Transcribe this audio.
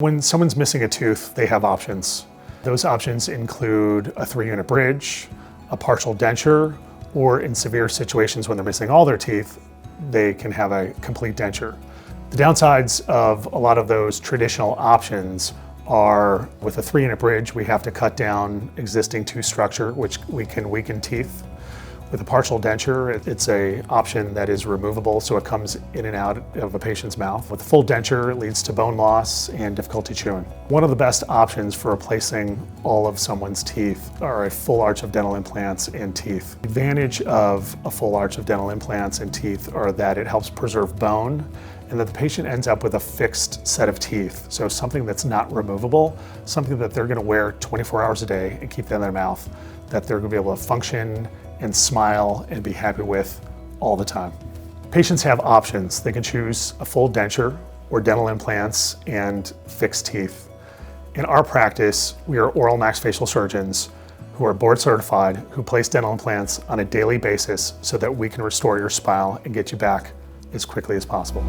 When someone's missing a tooth, they have options. Those options include a 3-unit bridge, a partial denture, or in severe situations when they're missing all their teeth, they can have a complete denture. The downsides of a lot of those traditional options are with a 3-unit bridge, we have to cut down existing tooth structure, which we can weaken teeth. With a partial denture, it's an option that is removable, so it comes in and out of a patient's mouth. With a full denture, it leads to bone loss and difficulty chewing. One of the best options for replacing all of someone's teeth are a full arch of dental implants and teeth. The advantage of a full arch of dental implants and teeth are that it helps preserve bone and that the patient ends up with a fixed set of teeth. So something that's not removable, something that they're gonna wear 24 hours a day and keep that in their mouth, that they're gonna be able to function and smile and be happy with all the time. Patients have options. They can choose a full denture or dental implants and fixed teeth. In our practice, we are oral maxillofacial surgeons who are board certified, who place dental implants on a daily basis so that we can restore your smile and get you back as quickly as possible.